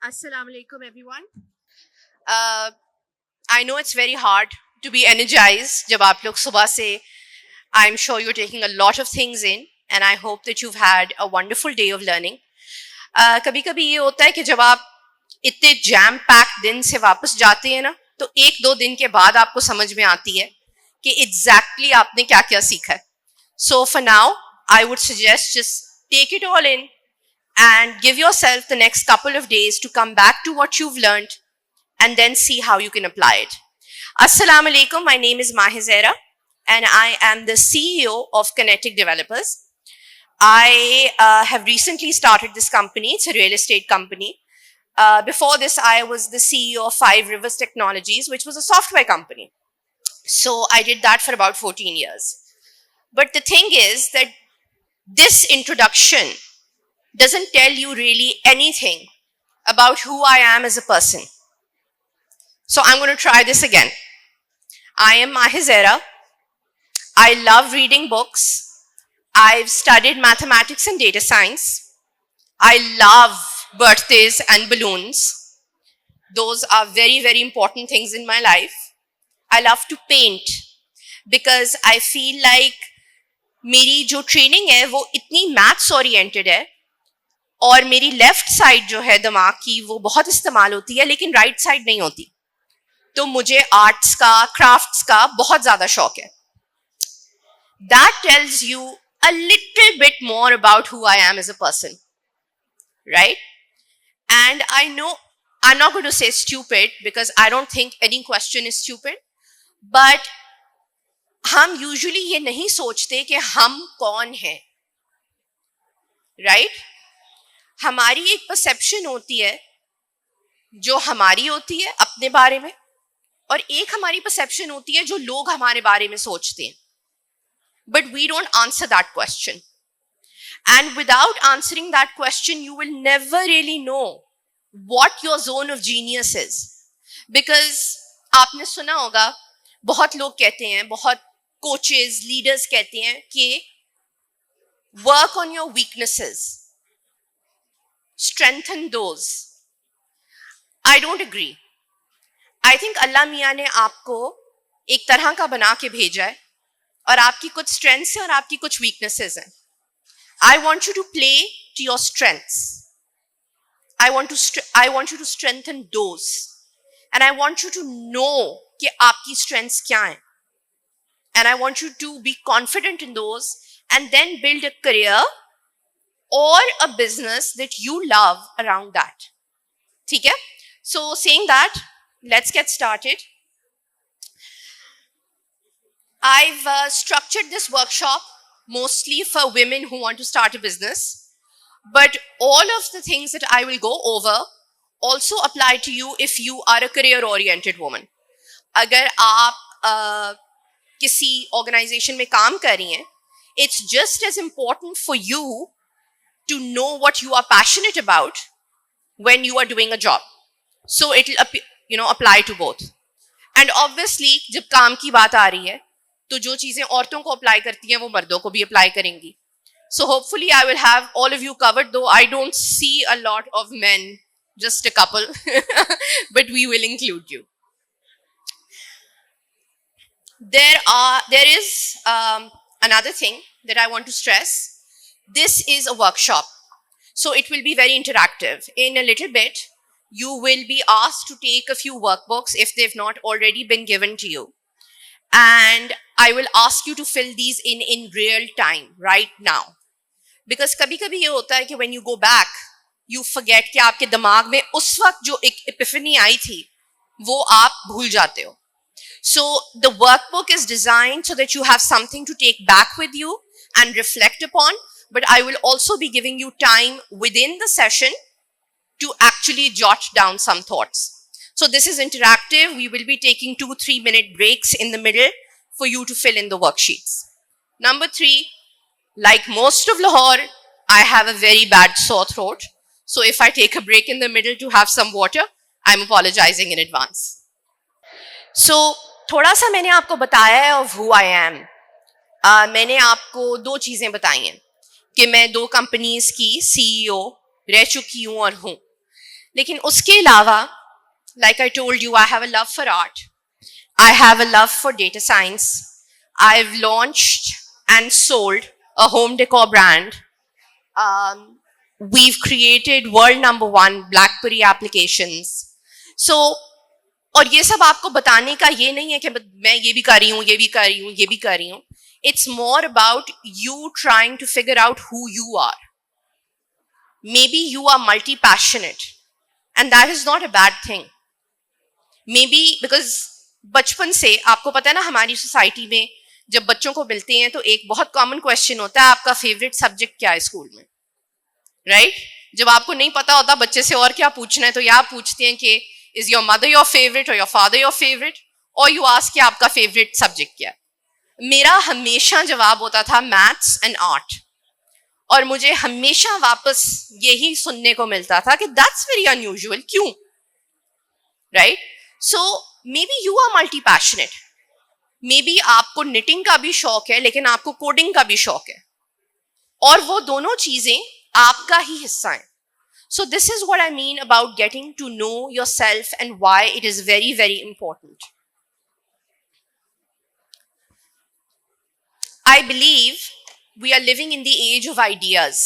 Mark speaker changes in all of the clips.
Speaker 1: Assalamu alaikum, everyone. I know it's very hard to be energized जब आप लोग सुबह से I'm sure you're taking a lot of things in and I hope that you've had a wonderful day of learning. कभी कभी ये होता है कि जब आप इतने जैम पैक दिन से वापस जाते हैं ना तो एक दो दिन के बाद आपको समझ में आती है कि एग्जैक्टली आपने क्या क्या सीखा है. So for now, I would suggest just take it all in and give yourself the next couple of days to come back to what you've learned and then see how you can apply it. Assalamu alaikum. My name is Mahizera and I am the CEO of Kinetic Developers. I have recently started this company. It's a real estate company. Before this, I was the CEO of Five Rivers Technologies, which was a software company. So I did that for about 14 years. But the thing is that this introduction doesn't tell you really anything about who I am as a person. So I'm going to try this again. I am Mahizera. I love reading books. I've studied mathematics and data science. I love birthdays and balloons. Those are very, very important things in my life. I love to paint because I feel like मेरी जो training है वो इतनी maths oriented है और मेरी left side जो है दिमाग की वो बहुत इस्तेमाल होती है लेकिन राइट साइड नहीं होती. तो मुझे आर्ट्स का क्राफ्ट्स का बहुत ज्यादा शौक है. That tells you a little bit more about who I am as a person, right? And I know I'm not going to say stupid because I don't think any question is stupid, but हम usually ये नहीं सोचते कि हम कौन हैं, right? हमारी एक परसेप्शन होती है जो हमारी होती है अपने बारे में और एक हमारी परसेप्शन होती है जो लोग हमारे बारे में सोचते हैं. But we don't answer that question and without answering that question you will never really know what your zone of genius is. Because आपने सुना होगा बहुत लोग कहते हैं, बहुत कोचेस लीडर्स कहते हैं कि work on your weaknesses, strengthen those. I don't agree. I think अल्लाह मियाँ ने आपको एक तरह का बना के भेजा है और आपकी कुछ स्ट्रेंथ्स हैं और आपकी कुछ वीकनेसेस हैं. I want you to play to your strengths. I want you to strengthen those and I want you to know कि आपकी स्ट्रेंथ्स क्या हैं. And I want you to be confident in those and then build a career or a business that you love around that. ठीक है? So saying that, let's get started. I've structured this workshop mostly for women who want to start a business, but all of the things that I will go over also apply to you if you are a career-oriented woman. अगर आप किसी organisation में काम कर रही हैं, it's just as important for you to know what you are passionate about when you are doing a job. So it will apply to both. And obviously जब काम की बात आ रही है तो जो चीजें औरतों को अप्लाई करती हैं वो मर्दों को भी अप्लाई करेंगी. So hopefully I will have all of you covered, though I don't see a lot of men, just a couple, but we will include you. There is another thing that I want to stress. This is a workshop, so it will be very interactive. In a little bit, you will be asked to take a few workbooks if they've not already been given to you. And I will ask you to fill these in real time, right now. Because कभी-कभी ये होता है कि when you go back, you forget कि आपके दिमाग में उस वक्त जो एक epiphany आई थी, वो आप भूल जाते हो. So the workbook is designed so that you have something to take back with you and reflect upon, but I will also be giving you time within the session to actually jot down some thoughts. So this is interactive. We will be taking 2-3 minute breaks in the middle for you to fill in the worksheets. Number 3, like most of Lahore, I have a very bad sore throat. So if I take a break in the middle to have some water, I'm apologizing in advance. So थोड़ा सा मैंने आपको बताया है of who I am. मैंने आपको 2 चीजें बताई हैं कि मैं 2 कंपनीज की CEO रह चुकी हूं और हूं. लेकिन उसके अलावा, like I told you, I have a love for art. I have a love for data science. I've launched and sold a home decor brand. We've created world number 1 BlackBerry applications. So, और ये सब आपको बताने का ये नहीं है कि मैं ये भी कर रही हूँ, ये भी कर रही हूँ, ये भी कर रही हूँ. It's more about you trying to figure out who you are. Maybe you are multi-passionate, and that is not a bad thing. Maybe because बचपन से आपको पता है ना, हमारी सोसाइटी में जब बच्चों को मिलते हैं तो एक बहुत कॉमन क्वेश्चन होता है, आपका फेवरेट सब्जेक्ट क्या है स्कूल में, राइट? जब आपको नहीं पता होता बच्चे से और क्या पूछना है, तो या आप पूछते हैं कि is your mother your favourite और योर फादर योर फेवरेट, और यू आस्क कि आपका फेवरेट सब्जेक्ट क्या है. मेरा हमेशा जवाब होता था मैथ्स एंड आर्ट, और मुझे हमेशा वापस यही सुनने को मिलता था कि दैट्स वेरी अनयूजुअल, क्यों, right? So maybe you are multi passionate, maybe आपको निटिंग का भी शौक है लेकिन आपको कोडिंग का भी शौक है, और वो दोनों चीजें आपका ही हिस्सा हैं. So this is what I mean about getting to know yourself and why it is very, very important. I believe we are living in the age of ideas.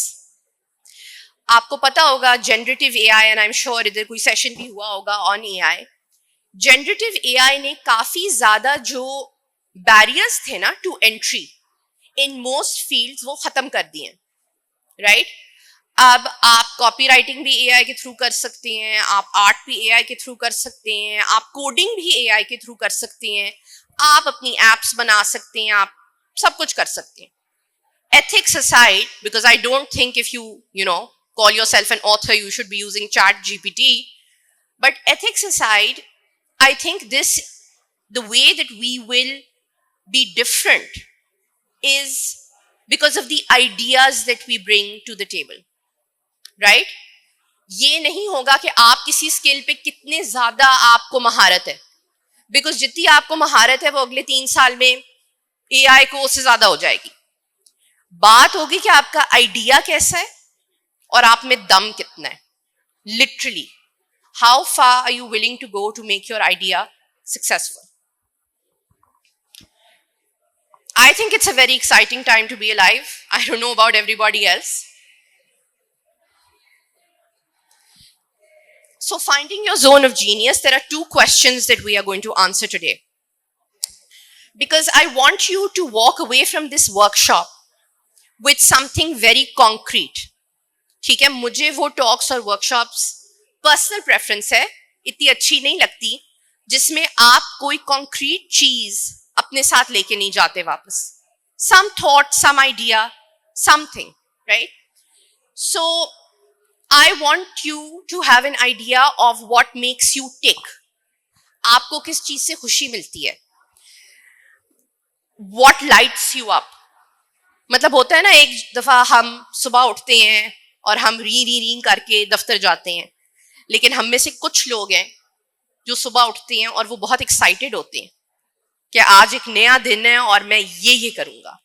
Speaker 1: आपको पता होगा generative AI, and I'm sure इधर कोई session भी हुआ होगा on AI. Generative AI ने काफी ज्यादा जो barriers थे ना to entry in most fields वो खत्म कर दिए, right? अब आप कॉपी राइटिंग भी एआई के थ्रू कर सकते हैं, आप आर्ट भी एआई के थ्रू कर सकते हैं, आप कोडिंग भी एआई के थ्रू कर सकते हैं, आप अपनी एप्स बना सकते हैं, आप सब कुछ कर सकते हैं. Ethics aside, because I don't think if you know, call yourself an author, you should be using ChatGPT. But ethics aside, I think the way that we will be different is because of the ideas that we bring to the table. Right? ये नहीं होगा कि आप किसी skill पे कितने ज्यादा आपको महारत है, बिकॉज जितनी आपको महारत है वो अगले 3 साल में एआई को उससे ज्यादा हो जाएगी. बात होगी कि आपका आइडिया कैसा है और आप में दम कितना है. Literally, how far are you willing to go to make your idea successful. I think it's a very exciting time to be alive. I don't know about everybody else. So finding your zone of genius, there are 2 questions that we are going to answer today. Because I want you to walk away from this workshop with something very concrete. ठीक है, मुझे वो talks और workshops personal preference है, इतनी अच्छी नहीं लगती जिसमें आप कोई concrete चीज अपने साथ लेके नहीं जाते वापस. Some thought, some idea, something, right? So I want you to have an idea of what makes you tick. आपको किस चीज से खुशी मिलती है? What lights you up? मतलब होता है ना, एक दफा हम सुबह उठते हैं और हम री करके दफ्तर जाते हैं, लेकिन हम में से कुछ लोग हैं जो सुबह उठते हैं और वो बहुत एक्साइटेड होते हैं कि आज एक नया दिन है और मैं ये करूंगा.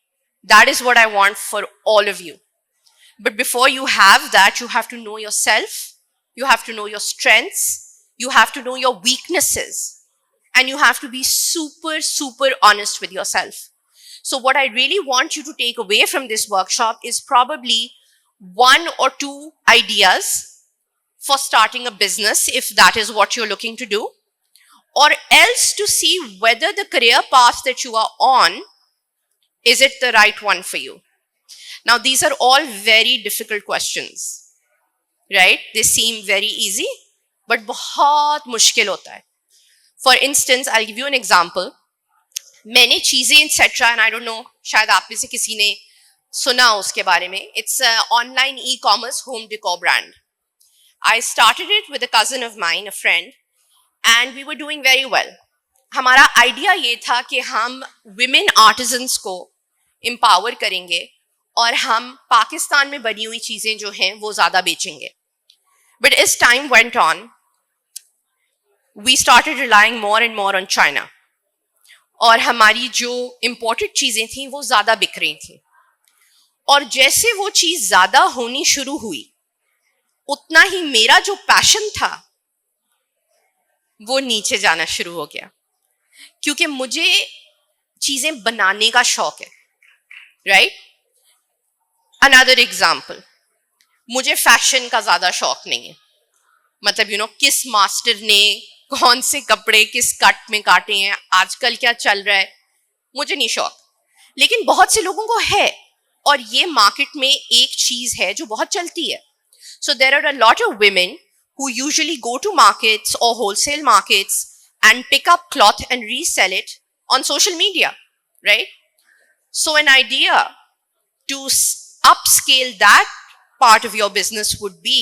Speaker 1: That is what I want for all of you. But before you have that, you have to know yourself, you have to know your strengths, you have to know your weaknesses, and you have to be super, super honest with yourself. So what I really want you to take away from this workshop is probably 1 or 2 ideas for starting a business, if that is what you're looking to do, or else to see whether the career path that you are on, is it the right one for you. Now, these are all very difficult questions, right? They seem very easy, but बहुत मुश्किल होता है. For instance, I'll give you an example. मैंने चीजें etc. and I don't know, शायद आप में से किसी ने सुना उसके बारे में. It's an online e-commerce home decor brand. I started it with a cousin of mine, a friend, and we were doing very well. हमारा आइडिया ये था कि हम women artisans को empower करेंगे और हम पाकिस्तान में बनी हुई चीजें जो हैं वो ज्यादा बेचेंगे. But as time went on, we started relying more and more on China. और हमारी जो imported चीजें थी वो ज्यादा बिक रही थी. और जैसे वो चीज ज्यादा होनी शुरू हुई, उतना ही मेरा जो पैशन था वो नीचे जाना शुरू हो गया, क्योंकि मुझे चीजें बनाने का शौक है, राइट? अनदर एग्जाम्पल, मुझे फैशन का ज्यादा शौक नहीं है, मतलब किस मास्टर ने कौन से कपड़े किस कट में काटे हैं, आजकल क्या चल रहा है, मुझे नहीं शौक। लेकिन बहुत से लोगों को है, और ये मार्केट में एक चीज है जो बहुत चलती है. So there are a lot of women who usually go to markets or wholesale markets and pick up cloth and resell it on social media, right? So an idea to upscale that part of your business would be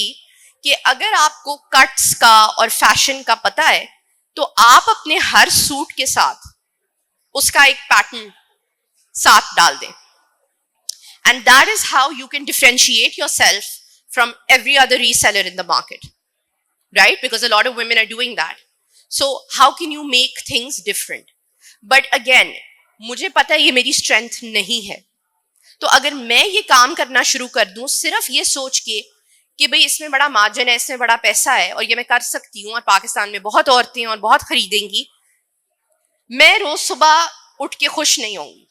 Speaker 1: कि अगर आपको cuts का और fashion का पता है, तो आप अपने हर सूट के साथ उसका एक पैटर्न साथ डाल दें. And that is how you can differentiate yourself from every other reseller in the market, right? Because a lot of women are doing that. So how can you make things different? But again, मुझे पता है ये मेरी strength नहीं है. तो अगर मैं ये काम करना शुरू कर दूं सिर्फ ये सोच के कि भाई इसमें बड़ा मार्जिन है, इसमें बड़ा पैसा है और ये मैं कर सकती हूँ और पाकिस्तान में बहुत औरतें और बहुत खरीदेंगी, मैं रोज सुबह उठ के खुश नहीं होंगी,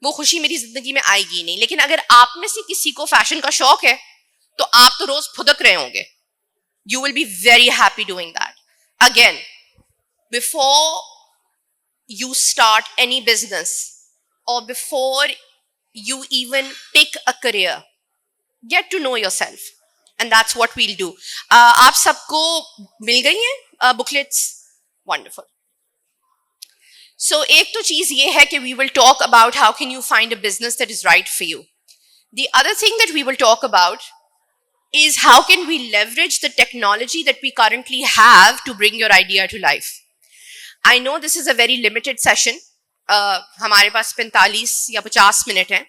Speaker 1: वो खुशी मेरी जिंदगी में आएगी नहीं. लेकिन अगर आप में से किसी को फैशन का शौक है तो आप तो रोज फुदक रहे होंगे. You will be very happy doing that. Again, before you start any business or before you even pick a career, get to know yourself. And that's what we'll do. आप सबको मिल गई हैं booklets? Wonderful. So एक तो चीज ये है कि we will talk about how can you find a business that is right for you. The other thing that we will talk about is how can we leverage the technology that we currently have to bring your idea to life. I know this is a very limited session. हमारे पास 45 या 50 minute हैं,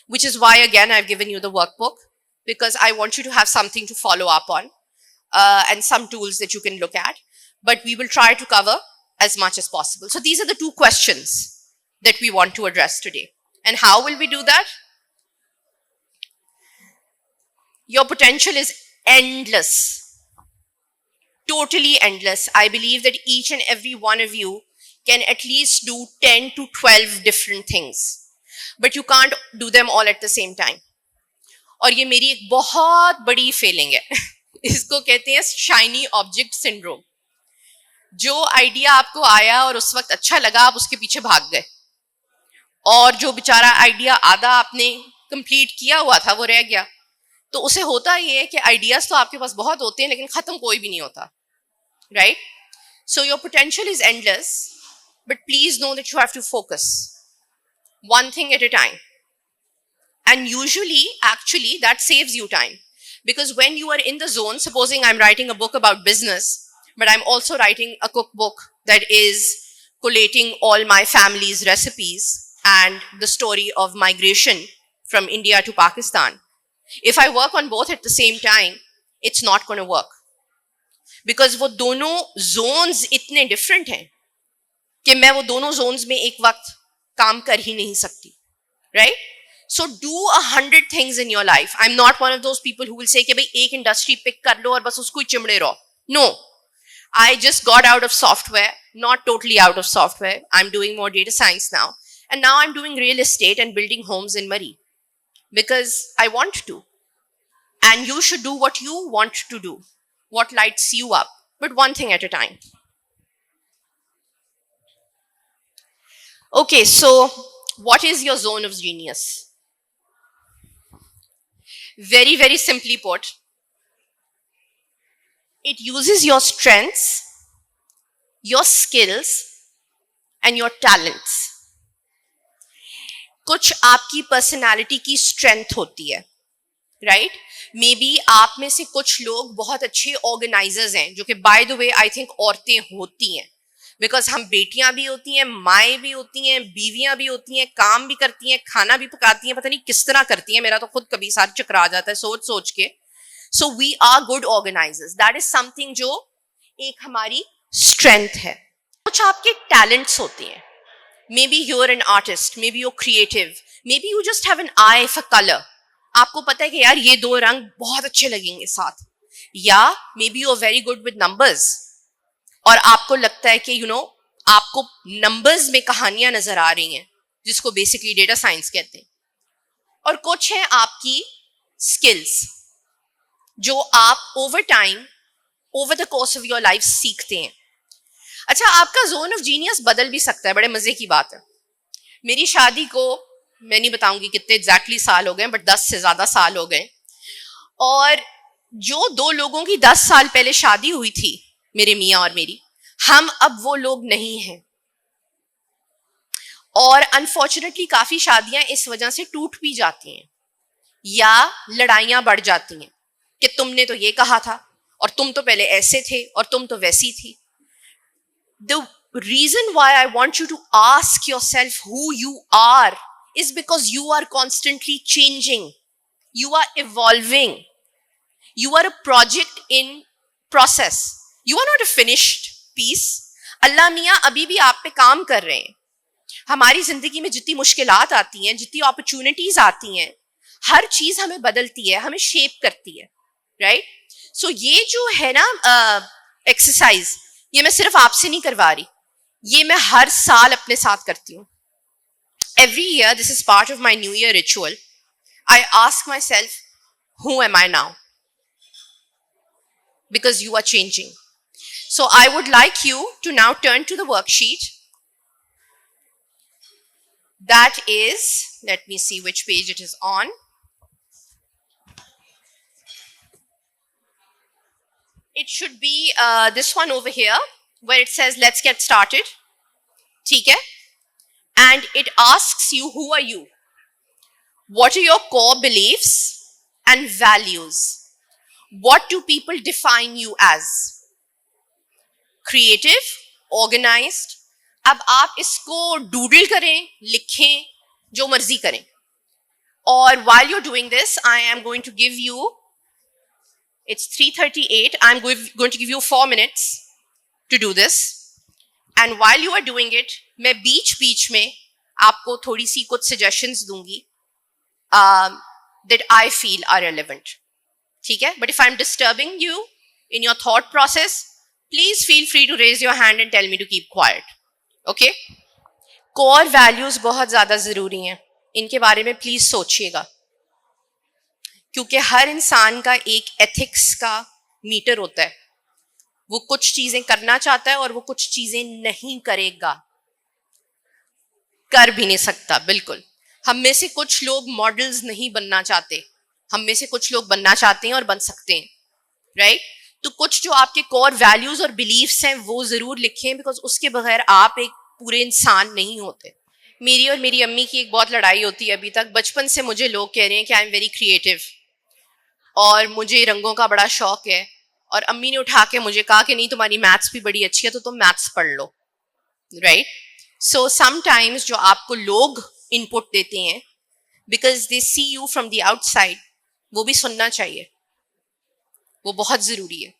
Speaker 1: which is why again I've given you the workbook, because I want you to have something to follow up on and some tools that you can look at. But we will try to cover as much as possible. So these are the two questions that we want to address today. And how will we do that? Your potential is endless, totally endless. I believe that each and every one of you can at least do 10 to 12 different things, but you can't do them all at the same time. और ये मेरी एक बहुत बड़ी Fehling है. इसको कहते हैं शाइनी ऑब्जेक्ट सिंड्रोम. जो आइडिया आपको आया और उस वक्त अच्छा लगा, आप उसके पीछे भाग गए, और जो बेचारा आइडिया आधा आपने कंप्लीट किया हुआ था वो रह गया. तो उसे होता ये है कि आइडियाज तो आपके पास बहुत होते हैं लेकिन खत्म कोई भी नहीं होता, right? So your potential is endless, but please know that you have to focus one thing at a time. And usually, actually, that saves you time. Because when you are in the zone, supposing I'm writing a book about business, but I'm also writing a cookbook that is collating all my family's recipes and the story of migration from India to Pakistan. If I work on both at the same time, it's not going to work. Because वो दोनों zones इतने different हैं कि मैं वो दोनों zones में एक वक्त काम कर ही नहीं सकती, right? So do 100 things in your life. I'm not one of those people who will say कि भाई एक industry pick कर लो और बस उसको ही चिमड़े रहो. No, I just got out of software, not totally out of software. I'm doing more data science now. And now I'm doing real estate and building homes in Murray. Because I want to. And you should do what you want to do, what lights you up, but one thing at a time. Okay, so what is your zone of genius? Very, very simply put, it uses your strengths, your skills, and your talents. कुछ आपकी personality की strength होती है, right? May be आप में से कुछ लोग बहुत अच्छे ऑर्गेनाइजर्स हैं, जो कि bye the way I think औरतें होती हैं, बिकॉज हम बेटियां भी होती हैं, माएँ भी होती हैं, बीवियां भी होती हैं, काम भी करती हैं, खाना भी पकाती हैं, पता नहीं किस तरह करती हैं, मेरा तो खुद कभी सार चकरा जाता है सोच सोच के. So we are good organisers. That is something जो एक हमारी स्ट्रेंथ है. कुछ आपके टैलेंट्स होते हैं. Maybe you're an artist, maybe you're creative, maybe you just have an eye for color. आपको पता है कि यार ये दो रंग बहुत अच्छे लगेंगे साथ, या maybe you are very good with numbers और आपको लगता है कि आपको नंबर्स में कहानियां नजर आ रही हैं, जिसको बेसिकली डेटा साइंस कहते हैं। और कुछ है आपकी स्किल्स जो आप over time, over the course of your life सीखते हैं। अच्छा, आपका जोन ऑफ जीनियस बदल भी सकता है, बड़े मजे की बात है। मेरी शादी को मैं नहीं बताऊंगी कितने एग्जैक्टली साल हो गए, बट 10 से ज्यादा साल हो गए। और जो दो लोगों की 10 साल पहले शादी हुई थी, मेरे मियाँ और मेरी, हम अब वो लोग नहीं हैं। और अनफॉर्चुनेटली काफी शादियां इस वजह से टूट भी जाती हैं या लड़ाइयां बढ़ जाती हैं कि तुमने तो ये कहा था और तुम तो पहले ऐसे थे और तुम तो वैसी थी। The reason why I want you to ask yourself who you are is because you are constantly changing. You are evolving. You are a project in process. You are not a finished piece. अल्लाह मियाँ अभी भी आप पे काम कर रहे हैं। हमारी जिंदगी में जितनी मुश्किलात आती हैं, जितनी अपॉर्चुनिटीज आती हैं, हर चीज हमें बदलती है, हमें शेप करती है, राइट? सो ये जो है ना एक्सरसाइज, ये मैं सिर्फ आपसे नहीं करवा रही, ये मैं हर साल अपने साथ करती हूँ। Every year, this is part of my New Year ritual. I ask myself, who am I now? Because you are changing. So I would like you to now turn to the worksheet. That is, let me see which page it is on. It should be this one over here, where it says, let's get started. ठीक है? And it asks you, who are you? What are your core beliefs and values? What do people define you as? Creative, organized. अब आप इसको doodle करें, लिखें, जो मर्जी करें। और while you're doing this, I am going to give you, it's 3:38, I'm going to give you 4 minutes to do this. And while you are doing it, मैं बीच बीच में आपको थोड़ी सी कुछ suggestions दूंगी that I feel are relevant. ठीक है? But if I'm disturbing you in your thought process, please feel free to raise your hand and tell me to keep quiet. Okay? Core values बहुत ज्यादा जरूरी हैं, इनके बारे में प्लीज सोचिएगा, क्योंकि हर इंसान का एक एथिक्स का मीटर होता है। वो कुछ चीजें करना चाहता है और वो कुछ चीजें नहीं करेगा, कर भी नहीं सकता। बिल्कुल, हम में से कुछ लोग मॉडल्स नहीं बनना चाहते, हम में से कुछ लोग बनना चाहते हैं और बन सकते हैं, राइट? तो कुछ जो आपके कोर वैल्यूज और बिलीफ्स हैं वो जरूर लिखें, बिकॉज उसके बगैर आप एक पूरे इंसान नहीं होते। मेरी और मेरी अम्मी की एक बहुत लड़ाई होती है अभी तक। बचपन से मुझे लोग कह रहे हैं कि आई एम वेरी क्रिएटिव और मुझे रंगों का बड़ा शौक है, और अम्मी ने उठा के मुझे कहा कि नहीं, तुम्हारी मैथ्स भी बड़ी अच्छी है तो तुम मैथ्स पढ़ लो, राइट? सो समटाइम्स जो आपको लोग इनपुट देते हैं, because they see you from the outside, वो भी सुनना चाहिए, वो बहुत जरूरी है।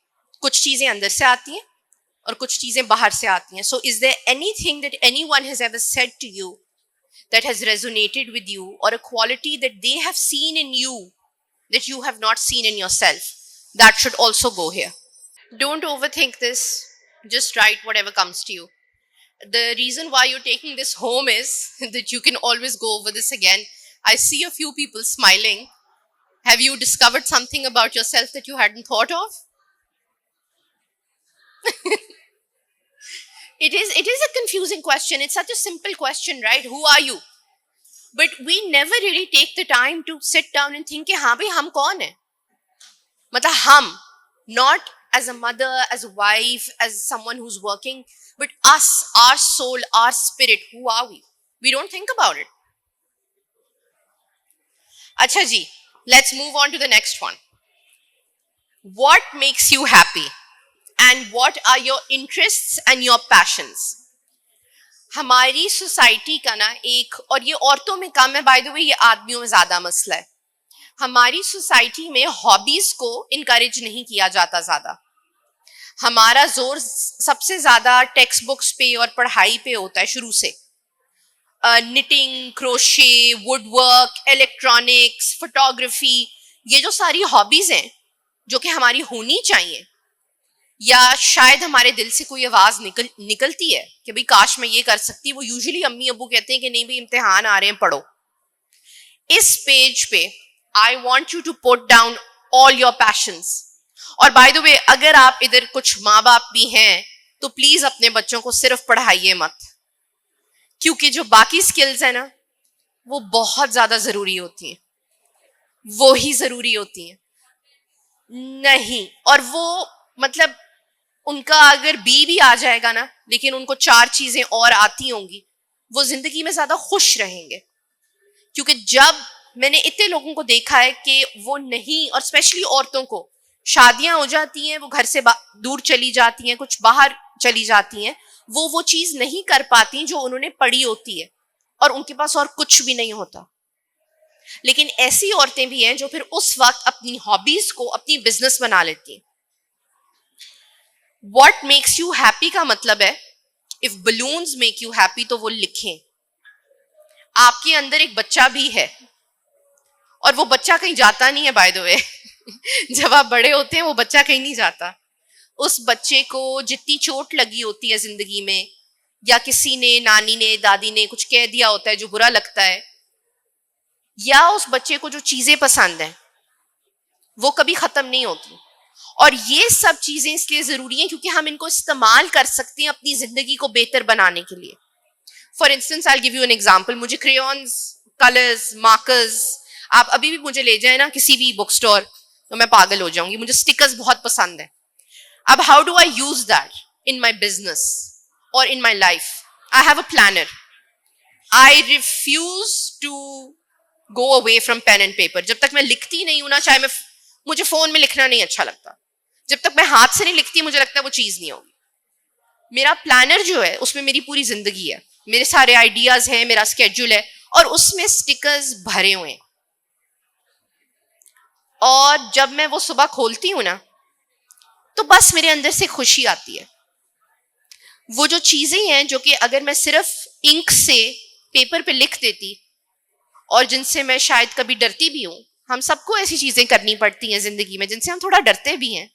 Speaker 1: कुछ चीजें अंदर से आती हैं और कुछ चीजें बाहर से आती हैं। So is there anything that anyone has ever said to you that has resonated with you, or a quality that they have seen in you that you have not seen in yourself? That should also go here. Don't overthink this. Just write whatever comes to you. The reason why you're taking this home is that you can always go over this again. I see a few people smiling. Have you discovered something about yourself that you hadn't thought of? It is a confusing question. It's such a simple question, right? Who are you? But we never really take the time to sit down and think कि हाँ भाई हम कौन है? मतलब हम, not as a mother, as a wife, as someone who's working, but us, our soul, our spirit. Who are we? We don't think about it. अच्छा जी, let's move on to the next one. What makes you happy? And what are your interests and your passions? हमारी society का ना एक, और ये औरतों में कम है बाय द वे, ये आदमियों में ज्यादा मसला है। हमारी सोसाइटी में हॉबीज को इनकरेज नहीं किया जाता ज्यादा। हमारा जोर सबसे ज्यादा टेक्स्ट बुक्स पे और पढ़ाई पे होता है शुरू से। Knitting, crochet, woodwork, electronics, photography, ये जो सारी हॉबीज हैं जो कि हमारी होनी चाहिए, या शायद हमारे दिल से कोई आवाज निकलती है कि भाई काश मैं ये कर सकती, वो यूजुअली अम्मी अब्बू कहते हैं कि नहीं भाई इम्तिहान आ रहे हैं, पढ़ो। इस पेज पे I want you to put down all your passions. और बाय द वे, अगर आप इधर कुछ माँ बाप भी हैं तो प्लीज अपने बच्चों को सिर्फ पढ़ाइए मत, क्योंकि जो बाकी स्किल्स है ना वो बहुत ज्यादा जरूरी होती हैं, वो ही जरूरी होती हैं। नहीं, और वो मतलब उनका अगर बी भी आ जाएगा ना, लेकिन उनको 4 चीजें और आती होंगी, वो जिंदगी में ज्यादा खुश रहेंगे। क्योंकि जब मैंने इतने लोगों को देखा है कि वो नहीं, और स्पेशली औरतों को शादियां हो जाती हैं, वो घर से दूर चली जाती हैं, कुछ बाहर चली जाती हैं, वो चीज नहीं कर पाती जो उन्होंने पढ़ी होती है, और उनके पास और कुछ भी नहीं होता। लेकिन ऐसी औरतें भी हैं जो फिर उस वक्त अपनी हॉबीज को अपनी बिजनेस बना लेती हैं। What makes you happy का मतलब है, if balloons make you happy तो वो लिखें। आपके अंदर एक बच्चा भी है, और वो बच्चा कहीं जाता नहीं है बाय द वे। जब आप बड़े होते हैं वो बच्चा कहीं नहीं जाता। उस बच्चे को जितनी चोट लगी होती है जिंदगी में, या किसी ने, नानी ने, दादी ने कुछ कह दिया होता है जो बुरा लगता है, या उस बच्चे को जो चीजें पसंद हैं वो कभी खत्म नहीं होती। और ये सब चीजें इसलिए जरूरी हैं क्योंकि हम इनको इस्तेमाल कर सकते हैं अपनी जिंदगी को बेहतर बनाने के लिए। For instance, I give you an example. मुझे क्रेयॉन्स, कलर्स, मार्कर्स, आप अभी भी मुझे ले जाए ना किसी भी बुक स्टोर तो मैं पागल हो जाऊंगी। मुझे स्टिकर्स बहुत पसंद है। अब how do I use that in my business और in my life? I have a planner. I refuse to go away from pen and paper. जब तक मैं लिखती नहीं हूं ना, चाहे मुझे फोन में लिखना नहीं अच्छा लगता, जब तक मैं हाथ से नहीं लिखती मुझे लगता है वो चीज नहीं होगी। मेरा प्लानर जो है उसमें मेरी पूरी जिंदगी है, मेरे सारे आइडियाज हैं, मेरा स्केड्यूल है, और उसमें स्टिकर्स भरे हुए हैं। और जब मैं वो सुबह खोलती हूं ना तो बस मेरे अंदर से खुशी आती है। वो जो चीजें हैं जो कि अगर मैं सिर्फ इंक से पेपर पे लिख देती, और जिनसे मैं शायद कभी डरती भी हूं, हम सबको ऐसी चीजें करनी पड़ती हैं जिंदगी में जिनसे हम थोड़ा डरते भी हैं,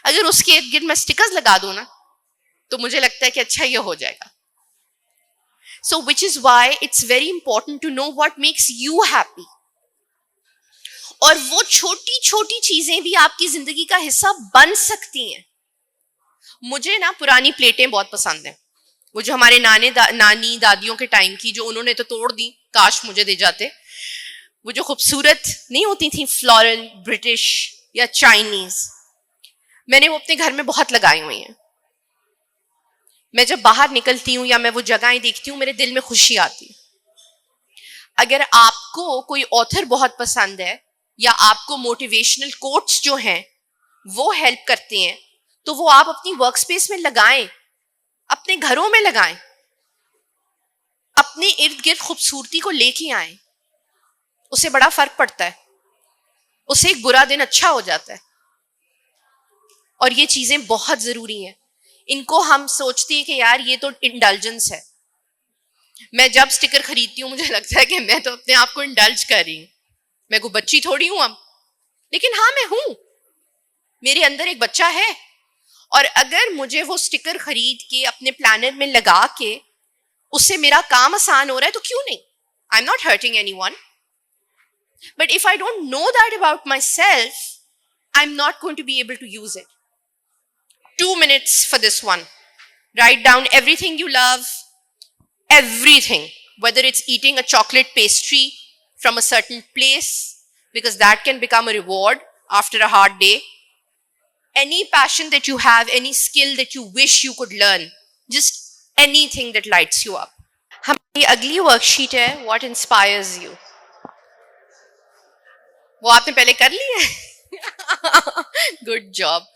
Speaker 1: अगर उसके इर्द गिर्द मैं स्टिकर्स लगा दूं ना तो मुझे लगता है कि अच्छा ये हो जाएगा। So which is why it's very important to know what makes you happy. और वो छोटी छोटी चीजें भी आपकी जिंदगी का हिस्सा बन सकती हैं। मुझे ना पुरानी प्लेटें बहुत पसंद हैं, वो जो हमारे नानी दादियों के टाइम की, जो उन्होंने तो तोड़ दी, काश मुझे दे जाते। वो जो खूबसूरत नहीं होती थी, फ्लोरल, ब्रिटिश या चाइनीज, मैंने वो अपने घर में बहुत लगाई हुई हैं। मैं जब बाहर निकलती हूँ या मैं वो जगहें देखती हूँ, मेरे दिल में खुशी आती है। अगर आपको कोई ऑथर बहुत पसंद है, या आपको मोटिवेशनल कोट्स जो हैं वो हेल्प करते हैं, तो वो आप अपनी वर्क स्पेस में लगाएं, अपने घरों में लगाएं, अपने इर्द गिर्द खूबसूरती को लेके आए। उससे बड़ा फर्क पड़ता है, उससे एक बुरा दिन अच्छा हो जाता है। और ये चीजें बहुत जरूरी हैं। इनको हम सोचते हैं कि यार ये तो इंडल्जेंस है। मैं जब स्टिकर खरीदती हूँ मुझे लगता है कि मैं तो अपने आप को इंडल्ज कर रही हूँ। मैं कोई बच्ची थोड़ी हूं अब, लेकिन हाँ मैं हूं, मेरे अंदर एक बच्चा है। और अगर मुझे वो स्टिकर खरीद के अपने प्लानर में लगा के उससे मेरा काम आसान हो रहा है तो क्यों नहीं? I am not hurting anyone, but if I don't know that about myself, I am not going to be able to use it. 2 minutes for this one. Write down everything you love, everything, whether it's eating a chocolate pastry from a certain place, because that can become a reward after a hard day. Any passion that you have, any skill that you wish you could learn, just anything that lights you up. हमारी अगली worksheet है what inspires you. वो आपने पहले कर ली है? Good job.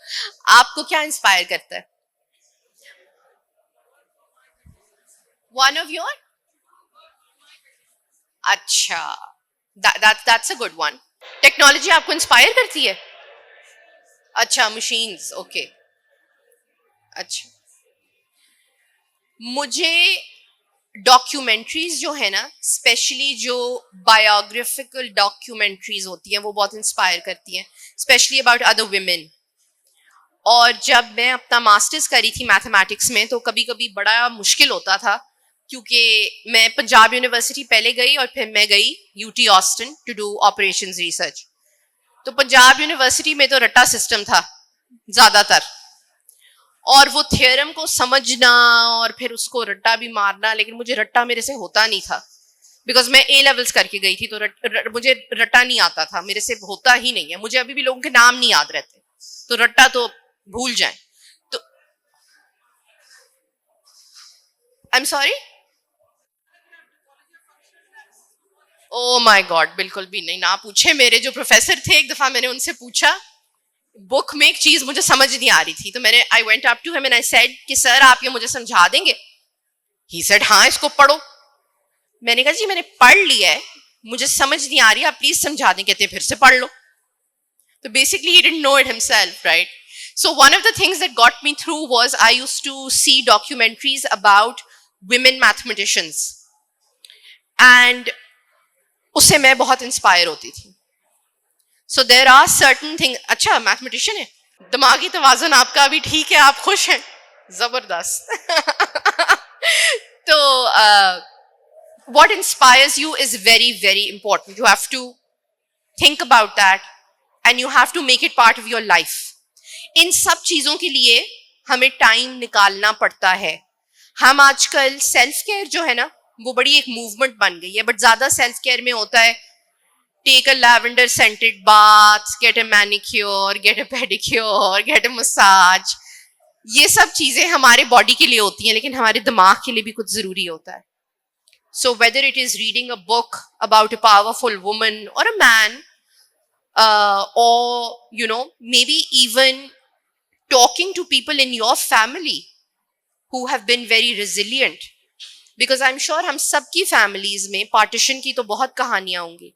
Speaker 1: आपको क्या इंस्पायर करता है? One of your? अच्छा, that's a good one. Technology आपको इंस्पायर करती है? अच्छा, मशीन्स, ओके। अच्छा, मुझे डॉक्यूमेंट्रीज जो है ना, स्पेशली जो बायोग्राफिकल डॉक्यूमेंट्रीज होती हैं वो बहुत इंस्पायर करती हैं, स्पेशली अबाउट अदर विमेन। और जब मैं अपना मास्टर्स करी थी मैथमेटिक्स में तो कभी कभी बड़ा मुश्किल होता था, क्योंकि मैं पंजाब यूनिवर्सिटी पहले गई और फिर मैं गई UT Austin to do operations research. तो पंजाब यूनिवर्सिटी में तो रट्टा सिस्टम था ज़्यादातर, और वो थ्योरम को समझना और फिर उसको रट्टा भी मारना, लेकिन मुझे रट्टा मेरे से होता नहीं था, बिकॉज मैं ए लेवल्स करके गई थी तो मुझे रट्टा नहीं आता था, मेरे से होता ही नहीं है। मुझे अभी भी लोगों के नाम नहीं याद रहते, तो रट्टा तो भूल जाएं। तो I am sorry, oh my God, बिल्कुल भी नहीं, ना पूछे। मेरे जो प्रोफेसर थे, एक दफा मैंने उनसे पूछा, बुक में एक चीज मुझे समझ नहीं आ रही थी, तो मैंने I went up to him and I said कि सर आप ये मुझे समझा देंगे? ही सेड हाँ, इसको पढ़ो। मैंने कहा जी मैंने पढ़ लिया है, मुझे समझ नहीं आ रही, आप प्लीज समझा दें। कहते फिर से पढ़ लो। तो basically he didn't know it himself, right? So one of the things that got me through was I used to see documentaries about women mathematicians, and उससे मैं बहुत इंस्पायर होती थी। So there are certain things। अच्छा, mathematician है, दिमागी तवाज़ुन आपका अभी ठीक है, आप खुश हैं, जबरदस्त। तो what inspires you is very very important. You have to think about that and you have to make it part of your life. इन सब चीजों के लिए हमें टाइम निकालना पड़ता है। हम आजकल सेल्फ केयर जो है ना, वो बड़ी एक मूवमेंट बन गई है, बट ज्यादा सेल्फ केयर में होता है take a lavender scented bath, get a manicure, get a pedicure, get a massage. ये सब चीजें हमारे बॉडी के लिए होती हैं, लेकिन हमारे दिमाग के लिए भी कुछ जरूरी होता है। So whether it is reading a book about a powerful woman और a man, or you know, maybe even talking to people in your family who have been very resilient, because I'm sure हम सबकी families में partition की तो बहुत कहानियां होंगी,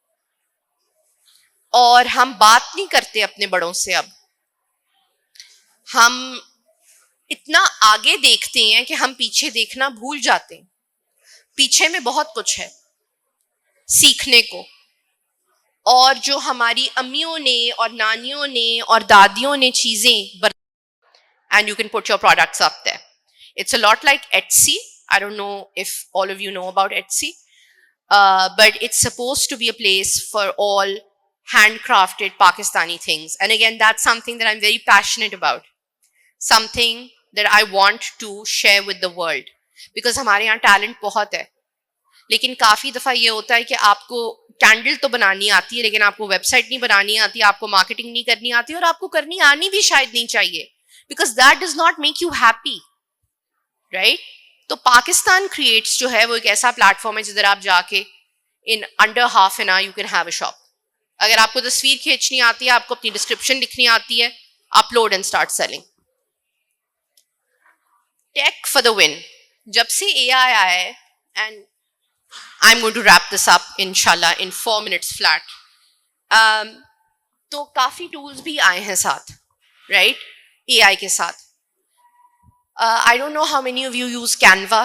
Speaker 1: और हम बात नहीं करते अपने बड़ों से। अब हम इतना आगे देखते हैं कि हम पीछे देखना भूल जाते हैं। पीछे में बहुत कुछ है सीखने को, और जो हमारी अम्मियों ने और नानियों ने और दादियों ने चीजें, and you can put your products up there. It's a lot like Etsy. I don't know if all of you know about Etsy, but it's supposed to be a place for all handcrafted Pakistani things. And again, that's something that I'm very passionate about. Something that I want to share with the world. Because हमारे यहाँ talent बहुत है, लेकिन काफी दफा ये होता है कि आपको कैंडल तो बनानी आती है, लेकिन आपको वेबसाइट नहीं बनानी आती, आपको मार्केटिंग नहीं करनी आती, और आपको करनी आनी भी शायद नहीं चाहिए, because that does not make you happy, right? तो पाकिस्तान क्रिएट्स जो है वो एक ऐसा प्लेटफॉर्म है जिधर आप जाके in under half an hour you can have a shop. अगर आपको तस्वीर खींचनी आती है, आपको अपनी डिस्क्रिप्शन लिखनी आती है, upload and start selling. Take for the win. जब से एआई आया है, and I am going to wrap this up इंशाल्लाह इन 4 minutes फ्लैट, तो काफी टूल्स भी आए हैं साथ, राइट? AI के साथ। I don't know how many of you use Canva.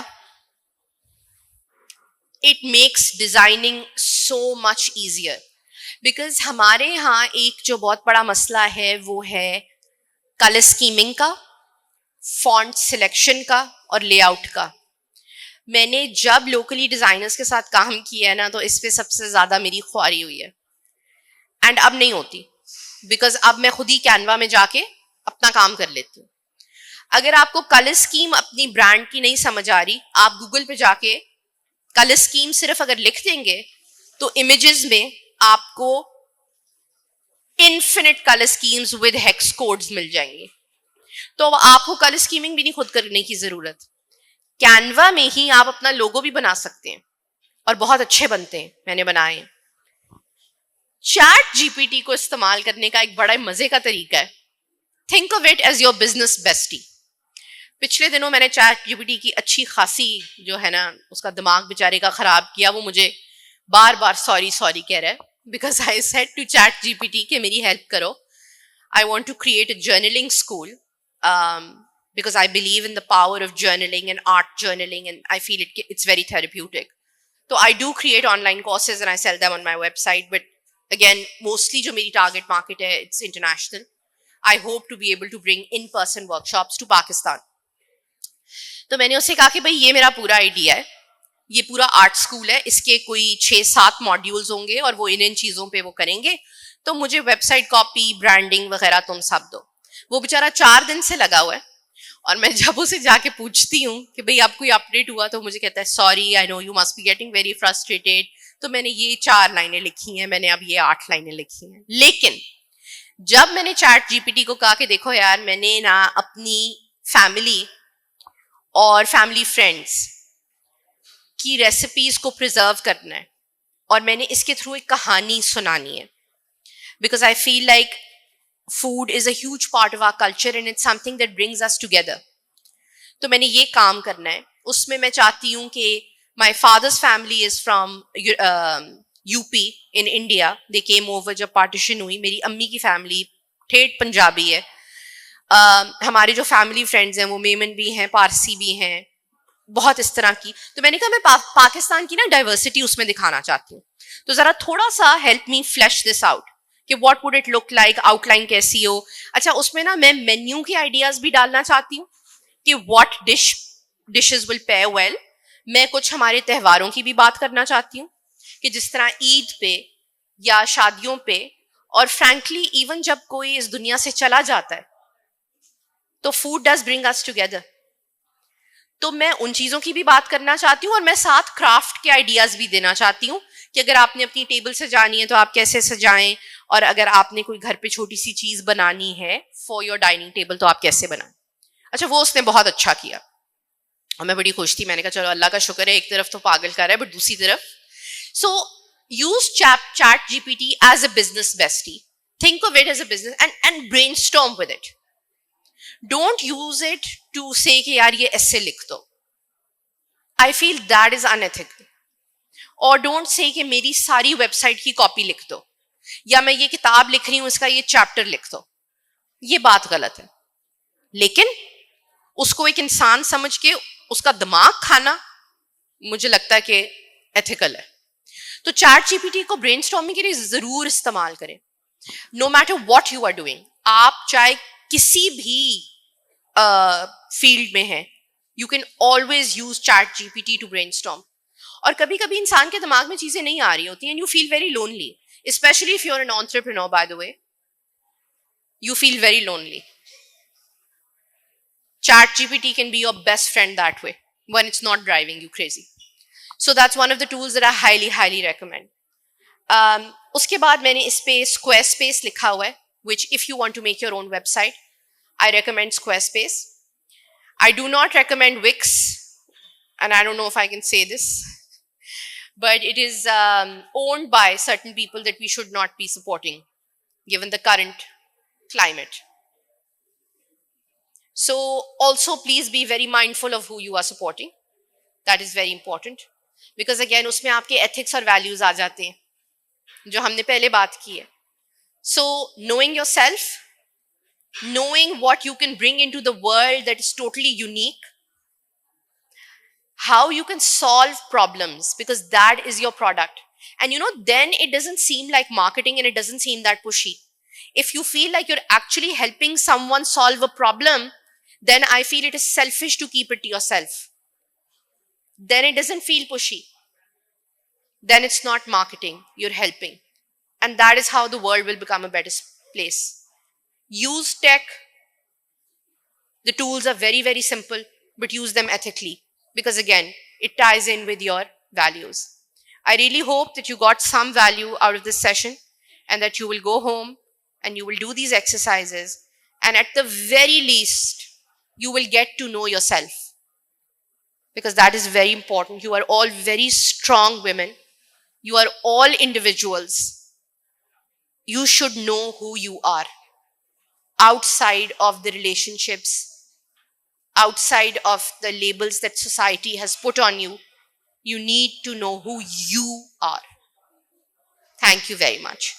Speaker 1: It makes designing so much easier, because हमारे यहाँ एक जो बहुत बड़ा मसला है वो है कलर स्कीमिंग का, फॉन्ट सिलेक्शन का और लेआउट का। मैंने जब लोकली डिजाइनर्स के साथ काम किया है ना, तो इस पे सबसे ज्यादा मेरी ख्वारी हुई है, एंड अब नहीं होती, बिकॉज अब मैं खुद ही कैनवा में जाके अपना काम कर लेती हूँ। अगर आपको कलर स्कीम अपनी ब्रांड की नहीं समझ आ रही, आप गूगल पे जाके कलर स्कीम सिर्फ अगर लिख देंगे तो इमेजेस में आपको infinite colour schemes with hex codes मिल जाएंगे। तो अब आपको कलर स्कीमिंग भी नहीं खुद करने की जरूरत, कैनवा में ही आप अपना लोगो भी बना सकते हैं, और बहुत अच्छे बनते हैं, मैंने बनाए हैं। चैट जीपीटी को इस्तेमाल करने का एक बड़ा मजे का तरीका है, think of it as your business bestie. पिछले दिनों मैंने चैट जीपीटी की अच्छी खासी जो है ना, उसका दिमाग बेचारे का खराब किया। वो मुझे बार बार सॉरी सॉरी कह रहा है, because I said to ChatGPT कि मेरी हेल्प करो, I want to create a journaling school, because I believe in the power of journaling and art journaling, and I feel it's very therapeutic. So I do create online courses and I sell them on my website, but again, mostly जो मेरी target market है, it's international. I hope to be able to bring in-person workshops to Pakistan. तो मैंने उससे कहा कि भाई ये मेरा पूरा आइडिया है, ये पूरा आर्ट स्कूल है, इसके कोई 6-7 मॉड्यूल्स होंगे और वो इन चीज़ों पे वो करेंगे, तो मुझे वेबसाइट कॉपी, ब्रांडिंग वगैरह तुम सब दो. वो बेचारा 4 दिन से लगा हुआ है और मैं जब उसे जाके पूछती हूँ कि भाई आप कोई अपडेट हुआ, तो मुझे कहता है sorry, I know you must be getting very frustrated. तो मैंने ये 4 लाइनें लिखी हैं, मैंने अब ये 8 लाइनें लिखी हैं. लेकिन जब मैंने चैट जीपीटी को कहा कि देखो यार, मैंने ना अपनी फैमिली और फैमिली फ्रेंड्स की रेसिपीज को प्रिजर्व करना है और मैंने इसके थ्रू एक कहानी सुनानी है, because I feel like food is a huge part of our culture and it's something that brings us together. तो मैंने ये काम करना है. उसमें मैं चाहती हूँ कि my father's family is from UP in India. They came over जब partition हुई. मेरी अम्मी की फैमिली ठेठ पंजाबी है. हमारे जो फैमिली फ्रेंड्स हैं वो मेमन भी हैं, पारसी भी हैं, बहुत इस तरह की. तो मैंने कहा मैं पाकिस्तान की ना डाइवर्सिटी उसमें दिखाना चाहती हूँ, तो ज़रा थोड़ा सा help me flash this out कि what would it look like, outline कैसी हो. अच्छा, उसमें ना मैं मेन्यू के आइडियाज भी डालना चाहती हूँ कि what dishes will pair well. मैं कुछ हमारे त्योहारों की भी बात करना चाहती हूँ कि जिस तरह ईद पे या शादियों पे, और फ्रैंकली इवन जब कोई इस दुनिया से चला जाता है तो food does bring us together. तो मैं उन चीज़ों की भी बात करना चाहती हूँ और मैं साथ क्राफ्ट के आइडियाज भी देना चाहती हूँ कि अगर आपने अपनी टेबल सजानी है तो आप कैसे सजाएं, और अगर आपने कोई घर पे छोटी सी चीज बनानी है फॉर योर डाइनिंग टेबल तो आप कैसे बनाएं. अच्छा, वो उसने बहुत अच्छा किया और मैं बड़ी खुश थी. मैंने कहा चलो अल्लाह का शुक्र है, एक तरफ तो पागल कर रहा है बट दूसरी तरफ. So use ChatGPT as a business bestie. Think of it as a business and brainstorm with it. Don't use it to say कि यार ये ऐसे लिख दो. I feel that is unethical. और डोंट से कि मेरी सारी वेबसाइट की कॉपी लिख दो, या मैं ये किताब लिख रही हूं इसका ये चैप्टर लिख दो. ये बात गलत है. लेकिन उसको एक इंसान समझ के उसका दिमाग खाना मुझे लगता है कि एथिकल है. तो चैट जीपीटी को ब्रेनस्टॉर्मिंग के लिए जरूर इस्तेमाल करें. No matter what you are doing, आप चाहे किसी भी फील्ड में हैं, you can always use ChatGPT to brainstorm. और कभी कभी इंसान के दिमाग में चीजें नहीं आ रही होती and you feel very lonely. Especially if you're an entrepreneur, by the way, you feel very lonely. ChatGPT can be your best friend that way when it's not driving you crazy. So that's one of the tools that I highly recommend. उसके बाद मैंने इस पे Squarespace लिखा हुआ है, which if you want to make your own website, I recommend Squarespace. I do not recommend Wix, and I don't know if I can say this, but it is owned by certain people that we should not be supporting given the current climate. So also please be very mindful of who you are supporting. That is very important, because again उसमें आपके ethics और values आ जाते हैं जो हमने पहले बात की है. So knowing yourself, knowing what you can bring into the world that is totally unique, how you can solve problems, because that is your product. And you know, then it doesn't seem like marketing and it doesn't seem that pushy. If you feel like you're actually helping someone solve a problem, then I feel it is selfish to keep it to yourself. Then it doesn't feel pushy. Then it's not marketing, you're helping. And that is how the world will become a better place. Use tech. The tools are very simple, but use them ethically, because again, it ties in with your values. I really hope that you got some value out of this session and that you will go home and you will do these exercises, and at the very least, you will get to know yourself, because that is very important. You are all very strong women. You are all individuals. You should know who you are outside of the relationships, outside of the labels that society has put on you. You need to know who you are. Thank you very much.